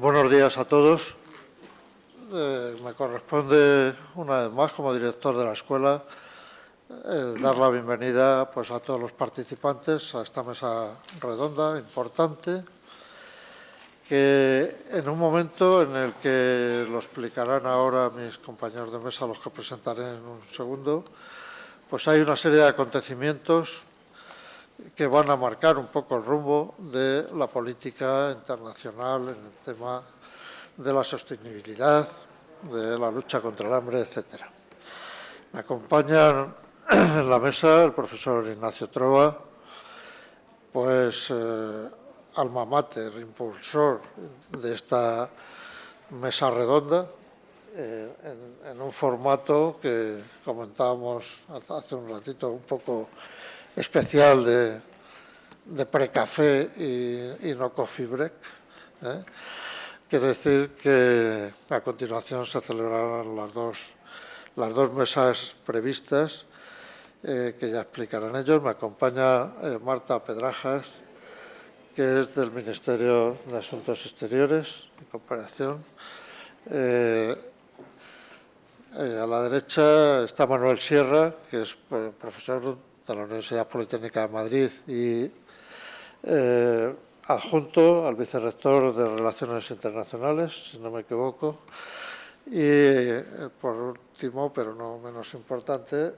Buenos días a todos. Me corresponde, una vez más, como director de la escuela, dar la bienvenida a todos los participantes a esta mesa redonda importante, que en un momento en el que lo explicarán ahora mis compañeros de mesa, los que presentaré en un segundo, pues hay una serie de acontecimientos que van a marcar un poco el rumbo de la política internacional en el tema de la sostenibilidad, de la lucha contra el hambre, etc. Me acompañan en la mesa el profesor Ignacio Trova, alma mater, impulsor de esta mesa redonda, en un formato que comentábamos hace un ratito un poco especial de precafé y no coffee break. Quiere decir que a continuación se celebrarán las dos mesas previstas, que ya explicarán ellos. Me acompaña Marta Pedrajas, que es del Ministerio de Asuntos Exteriores y Cooperación. A la derecha está Manuel Sierra, que es profesor de la Universidad Politécnica de Madrid y adjunto al vicerrector de Relaciones Internacionales, si no me equivoco. Y, por último, pero no menos importante,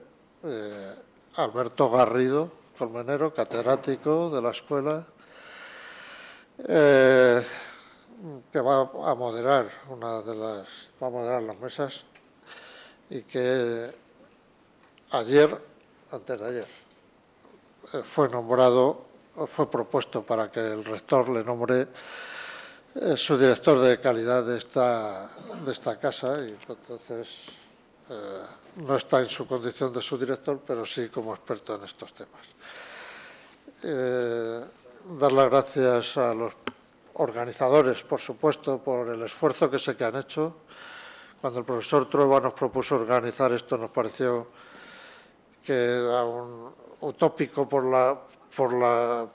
Alberto Garrido Colmenero, catedrático de la escuela, que va a moderar las mesas y que antes de ayer, fue propuesto para que el rector le nombre su director de calidad de esta casa, y entonces no está en su condición de su director, pero sí como experto en estos temas. Dar las gracias a los organizadores, por supuesto, por el esfuerzo que sé que han hecho. Cuando el profesor Trueba nos propuso organizar esto, nos pareció que era un utópico por las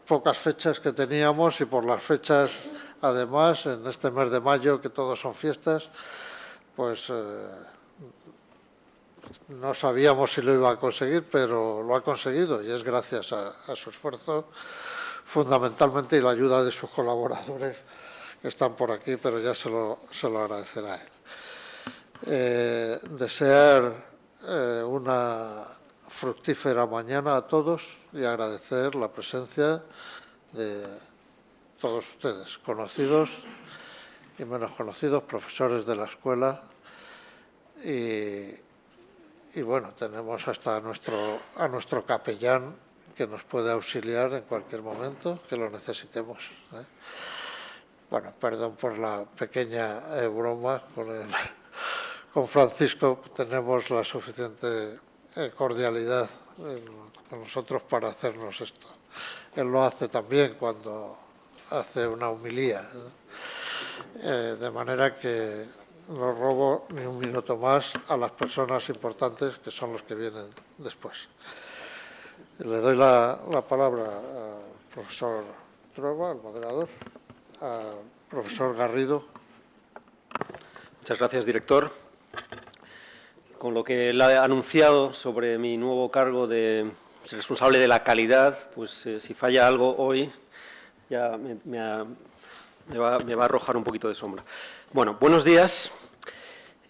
pocas fechas que teníamos y por las fechas, además, en este mes de mayo, que todos son fiestas, no sabíamos si lo iba a conseguir, pero lo ha conseguido, y es gracias a su esfuerzo, fundamentalmente, y la ayuda de sus colaboradores, que están por aquí, pero ya se lo agradecerá él. Desear una fructífera mañana a todos y agradecer la presencia de todos ustedes, conocidos y menos conocidos, profesores de la escuela, y bueno, tenemos hasta a nuestro capellán, que nos puede auxiliar en cualquier momento que lo necesitemos. Bueno, perdón por la pequeña broma con Francisco, tenemos la suficiente cordialidad con nosotros para hacernos esto. Él lo hace también cuando hace una homilía, de manera que no robo ni un minuto más a las personas importantes, que son los que vienen después. Le doy la palabra al profesor Trueba, al moderador, al profesor Garrido. Muchas gracias, director. Con lo que él ha anunciado sobre mi nuevo cargo de responsable de la calidad, si falla algo hoy, ya me va a arrojar un poquito de sombra. Bueno, buenos días.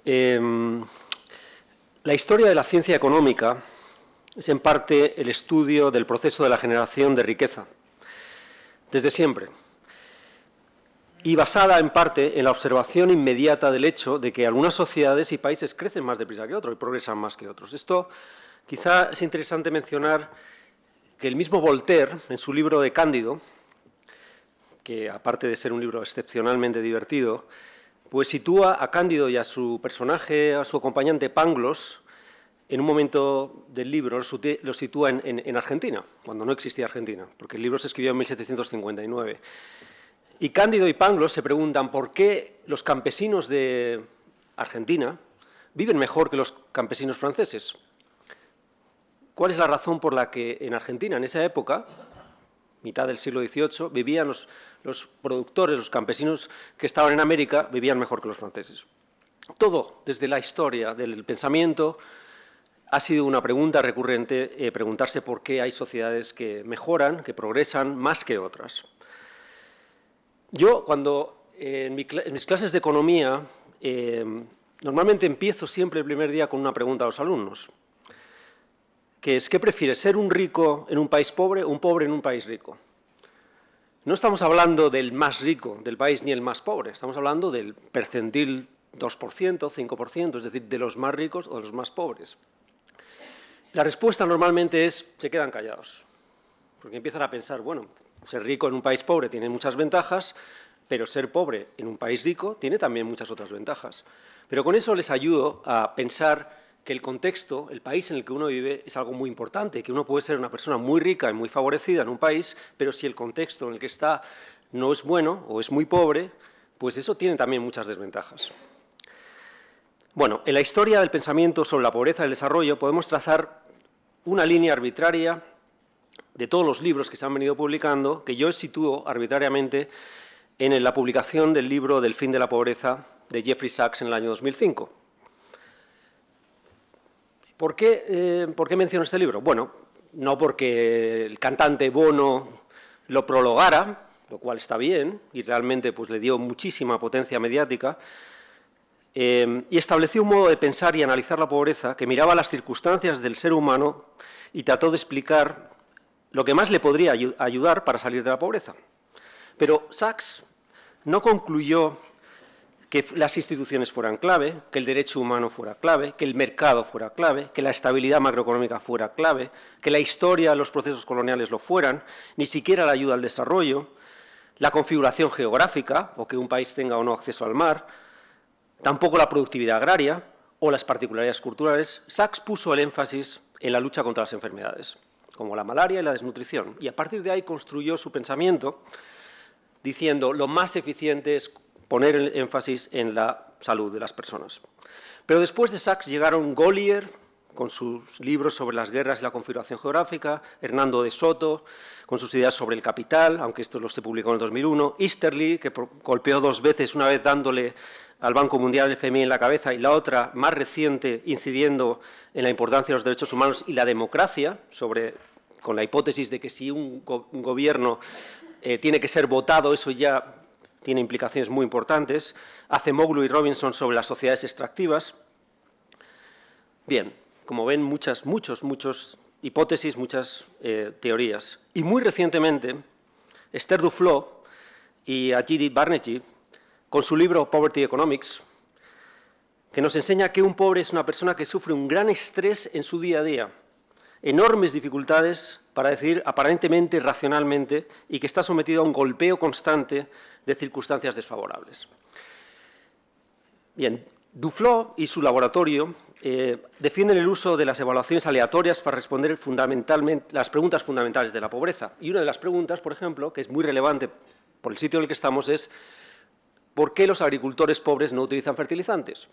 La historia de la ciencia económica es en parte el estudio del proceso de la generación de riqueza, desde siempre, y basada en parte en la observación inmediata del hecho de que algunas sociedades y países crecen más deprisa que otros y progresan más que otros. Esto quizá es interesante mencionar que el mismo Voltaire, en su libro de Cándido, que aparte de ser un libro excepcionalmente divertido, pues sitúa a Cándido y a su personaje, a su acompañante Pangloss, en un momento del libro lo sitúa en Argentina, cuando no existía Argentina, porque el libro se escribió en 1759. Y Cándido y Pangloss se preguntan por qué los campesinos de Argentina viven mejor que los campesinos franceses. ¿Cuál es la razón por la que en Argentina, en esa época, mitad del siglo XVIII, vivían los productores, los campesinos que estaban en América, vivían mejor que los franceses. Todo, desde la historia del pensamiento, ha sido una pregunta recurrente, preguntarse por qué hay sociedades que mejoran, que progresan más que otras. Yo, cuando en mis clases de economía, normalmente empiezo siempre el primer día con una pregunta a los alumnos, que es, ¿qué prefieres, ser un rico en un país pobre o un pobre en un país rico? No estamos hablando del más rico del país ni el más pobre, estamos hablando del percentil 2%, 5%, es decir, de los más ricos o de los más pobres. La respuesta normalmente es, se quedan callados, porque empiezan a pensar, bueno, ser rico en un país pobre tiene muchas ventajas, pero ser pobre en un país rico tiene también muchas otras ventajas. Pero con eso les ayudo a pensar que el contexto, el país en el que uno vive, es algo muy importante, que uno puede ser una persona muy rica y muy favorecida en un país, pero si el contexto en el que está no es bueno o es muy pobre, pues eso tiene también muchas desventajas. Bueno, en la historia del pensamiento sobre la pobreza y el desarrollo podemos trazar una línea arbitraria de todos los libros que se han venido publicando, que yo sitúo arbitrariamente en la publicación del libro Del fin de la pobreza de Jeffrey Sachs en el año 2005. ¿Por qué menciono este libro? Bueno, no porque el cantante Bono lo prologara, lo cual está bien, y realmente pues, le dio muchísima potencia mediática, y estableció un modo de pensar y analizar la pobreza que miraba las circunstancias del ser humano y trató de explicar lo que más le podría ayudar para salir de la pobreza. Pero Sachs no concluyó que las instituciones fueran clave, que el derecho humano fuera clave, que el mercado fuera clave, que la estabilidad macroeconómica fuera clave, que la historia de los procesos coloniales lo fueran, ni siquiera la ayuda al desarrollo, la configuración geográfica, o que un país tenga o no acceso al mar, tampoco la productividad agraria o las particularidades culturales. Sachs puso el énfasis en la lucha contra las enfermedades, como la malaria y la desnutrición, y a partir de ahí construyó su pensamiento diciendo lo más eficiente es poner el énfasis en la salud de las personas. Pero después de Sachs llegaron Gollier, con sus libros sobre las guerras y la configuración geográfica, Hernando de Soto, con sus ideas sobre el capital, aunque esto lo se publicó en el 2001, Easterly, que golpeó 2 veces, una vez dándole al Banco Mundial el FMI en la cabeza y la otra, más reciente, incidiendo en la importancia de los derechos humanos y la democracia, con la hipótesis de que si un gobierno tiene que ser votado, eso ya tiene implicaciones muy importantes. Acemoglu y Robinson sobre las sociedades extractivas. Bien, como ven, muchas hipótesis, muchas teorías. Y muy recientemente, Esther Duflo y Ajit Banerjee, con su libro Poverty Economics, que nos enseña que un pobre es una persona que sufre un gran estrés en su día a día, enormes dificultades para decidir aparentemente racionalmente y que está sometido a un golpeo constante de circunstancias desfavorables. Bien, Duflo y su laboratorio defienden el uso de las evaluaciones aleatorias para responder las preguntas fundamentales de la pobreza. Y una de las preguntas, por ejemplo, que es muy relevante por el sitio en el que estamos, es ¿por qué los agricultores pobres no utilizan fertilizantes?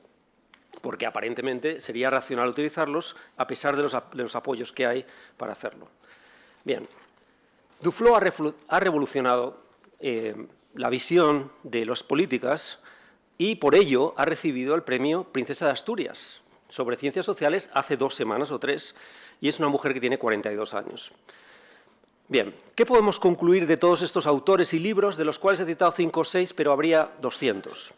Porque aparentemente sería racional utilizarlos a pesar de los apoyos que hay para hacerlo. Bien, Duflo ha revolucionado la visión de las políticas y por ello ha recibido el premio Princesa de Asturias sobre ciencias sociales hace 2 semanas o 3, y es una mujer que tiene 42 años. Bien, ¿qué podemos concluir de todos estos autores y libros, de los cuales he citado 5 o 6, pero habría 200?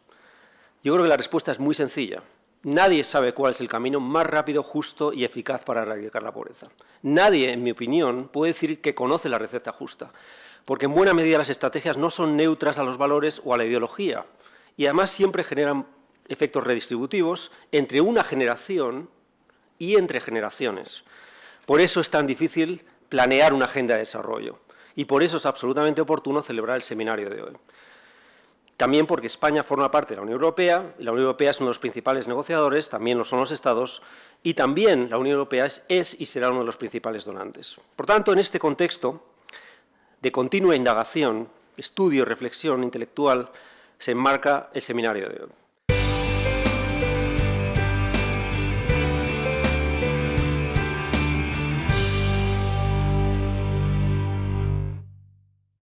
Yo creo que la respuesta es muy sencilla. Nadie sabe cuál es el camino más rápido, justo y eficaz para erradicar la pobreza. Nadie, en mi opinión, puede decir que conoce la receta justa, porque en buena medida las estrategias no son neutras a los valores o a la ideología, y además siempre generan efectos redistributivos entre una generación y entre generaciones. Por eso es tan difícil planear una agenda de desarrollo, y por eso es absolutamente oportuno celebrar el seminario de hoy. También porque España forma parte de la Unión Europea, y la Unión Europea es uno de los principales negociadores, también lo son los Estados, y también la Unión Europea es y será uno de los principales donantes. Por tanto, en este contexto de continua indagación, estudio y reflexión intelectual, se enmarca el seminario de hoy.